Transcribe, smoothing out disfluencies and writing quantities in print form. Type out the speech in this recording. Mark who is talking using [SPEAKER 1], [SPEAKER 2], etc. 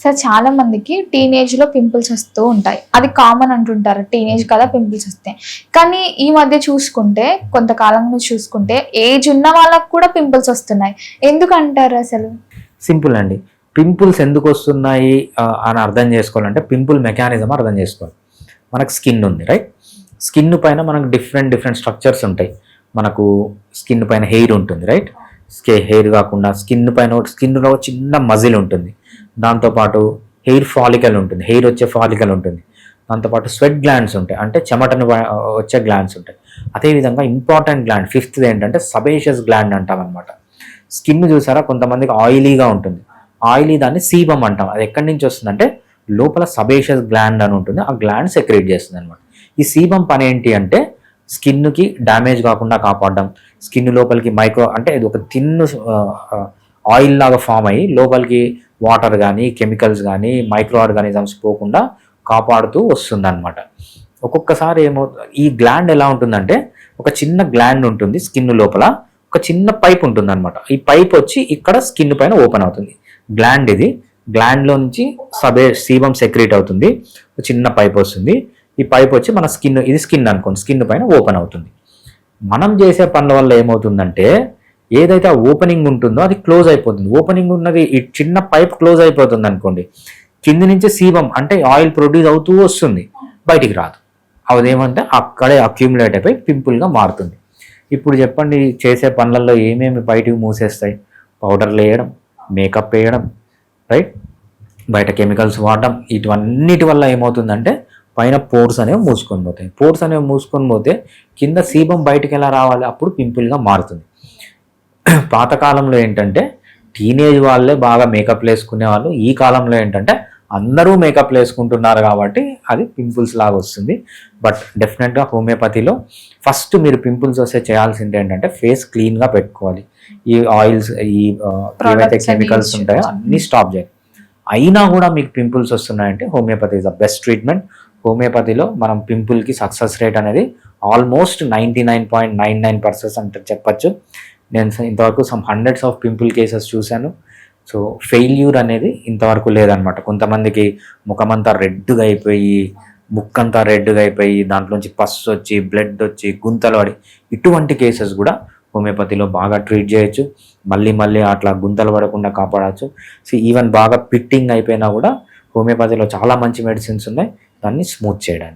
[SPEAKER 1] Sir చాలా మందికి teenage లో పింపుల్స్ వస్తూ ఉంటాయి, అది కామన్ అంటుంటారు, టీనేజ్ కదా పింపుల్స్ వస్తాయి. కానీ ఈ మధ్య చూసుకుంటే, కొంతకాలం నుంచి చూసుకుంటే ఏజ్ ఉన్న వాళ్ళకు కూడా పింపుల్స్ వస్తున్నాయి. ఎందుకంటారు అసలు?
[SPEAKER 2] సింపుల్ అండి. పింపుల్స్ ఎందుకు వస్తున్నాయి అని అర్థం చేసుకోవాలంటే పింపుల్ మెకానిజం అర్థం చేసుకోవాలి. మనకు స్కిన్ ఉంది, రైట్? స్కిన్ పైన మనకు డిఫరెంట్ స్ట్రక్చర్స్ ఉంటాయి. మనకు స్కిన్ పైన హెయిర్ ఉంటుంది, రైట్? హెయిర్ కాకుండా స్కిన్లో చిన్న మజిల్ ఉంటుంది. దాంతోపాటు హెయిర్ ఫాలికల్ ఉంటుంది, హెయిర్ వచ్చే ఫాలికల్ ఉంటుంది. దాంతోపాటు స్వెట్ గ్లాండ్స్ ఉంటాయి, అంటే చెమటను వచ్చే గ్లాండ్స్ ఉంటాయి. అదేవిధంగా ఇంపార్టెంట్ గ్లాండ్ ఫిఫ్త్ది ఏంటంటే సబేషియస్ గ్లాండ్ అంటాం అనమాట. స్కిన్ చూసారా, కొంతమందికి ఆయిలీగా ఉంటుంది, ఆయిలీ దాన్ని సీబం అంటాం. అది ఎక్కడి నుంచి వస్తుందంటే లోపల సబేషియస్ గ్లాండ్ అని ఉంటుంది, ఆ గ్లాండ్ సెక్రేట్ చేస్తుంది అనమాట. ఈ సీబం పని ఏంటి అంటే స్కిన్కి డ్యామేజ్ కాకుండా కాపాడడం, స్కిన్ లోపలికి అంటే ఇది ఒక తిన్ను ఆయిల్ లాగా ఫామ్ అయ్యి లోపలికి వాటర్ కానీ కెమికల్స్ కానీ మైక్రో ఆర్గానిజమ్స్ పోకుండా కాపాడుతూ వస్తుంది అనమాట. ఒక్కొక్కసారి ఈ గ్లాండ్ ఎలా ఉంటుందంటే ఒక చిన్న గ్లాండ్ ఉంటుంది స్కిన్ లోపల, ఒక చిన్న పైప్ ఉంటుంది అనమాట. ఈ పైప్ వచ్చి ఇక్కడ స్కిన్ పైన ఓపెన్ అవుతుంది. గ్లాండ్ ఇది, గ్లాండ్లో నుంచి సీబం సెక్రేట్ అవుతుంది, ఒక చిన్న పైప్ వస్తుంది. ఈ పైప్ వచ్చి మన ఇది స్కిన్ అనుకోండి, స్కిన్ పైన ఓపెన్ అవుతుంది. మనం చేసే పనుల వల్ల ఏమవుతుందంటే ఏదైతే ఆ ఓపెనింగ్ ఉంటుందో అది క్లోజ్ అయిపోతుంది. ఓపెనింగ్ ఉన్నది ఈ చిన్న పైప్ క్లోజ్ అయిపోతుంది అనుకోండి, కింది నుంచి సీబం అంటే ఆయిల్ ప్రొడ్యూస్ అవుతూ వస్తుంది, బయటికి రాదు. అదేమంటే అక్కడే అక్యూములేట్ అయిపోయి పింపుల్గా మారుతుంది. ఇప్పుడు చెప్పండి, చేసే పనులలో ఏమేమి బయటికి మూసేస్తాయి? పౌడర్లు వేయడం, మేకప్ వేయడం, రైట్, బయట కెమికల్స్ వాడడం, ఇటువన్నిటి వల్ల ఏమవుతుందంటే పైన పోర్స్ అనేవి మూసుకొని పోతాయి. పోర్స్ అనేవి మూసుకొని పోతే కింద సీబం బయటికి ఎలా రావాలి? అప్పుడు పింపుల్గా మారుతుంది. పాతకాలంలో ఏంటంటే టీనేజ్ వాళ్ళే బాగా మేకప్ వేసుకునే వాళ్ళు, ఈ కాలంలో ఏంటంటే అందరూ మేకప్ వేసుకుంటున్నారు కాబట్టి అది పింపుల్స్ లాగా వస్తుంది. బట్ డెఫినెట్గా హోమియోపతిలో ఫస్ట్ మీరు పింపుల్స్ వస్తే చేయాల్సింది ఏంటంటే ఫేస్ క్లీన్గా పెట్టుకోవాలి. ఈ ఆయిల్స్, ఈ ఏవైతే కెమికల్స్ ఉంటాయో అన్నీ స్టాప్ చేయాలి. అయినా కూడా మీకు పింపుల్స్ వస్తున్నాయంటే homeopathy is the best treatment. హోమియోపతిలో మనం పింపుల్కి సక్సెస్ రేట్ అనేది ఆల్మోస్ట్ 99.99% అంటే చెప్పచ్చు. నేను ఇంతవరకు హండ్రెడ్స్ ఆఫ్ పింపుల్ కేసెస్ చూశాను. సో ఫెయిల్యూర్ అనేది ఇంతవరకు లేదనమాట. కొంతమందికి ముఖమంతా రెడ్గా అయిపోయి, ముక్కంతా రెడ్గా అయిపోయి, దాంట్లోంచి పస్ వచ్చి, బ్లడ్ వచ్చి, గుంతలు పడి, ఇటువంటి కేసెస్ కూడా హోమియోపతిలో బాగా ట్రీట్ చేయొచ్చు. మళ్ళీ అట్లా గుంతలు పడకుండా కాపాడచ్చు. సో ఈవెన్ బాగా పిట్టింగ్ అయిపోయినా కూడా హోమియోపతిలో చాలా మంచి మెడిసిన్స్ ఉన్నాయి దాన్ని స్మూత్ చేయడానికి.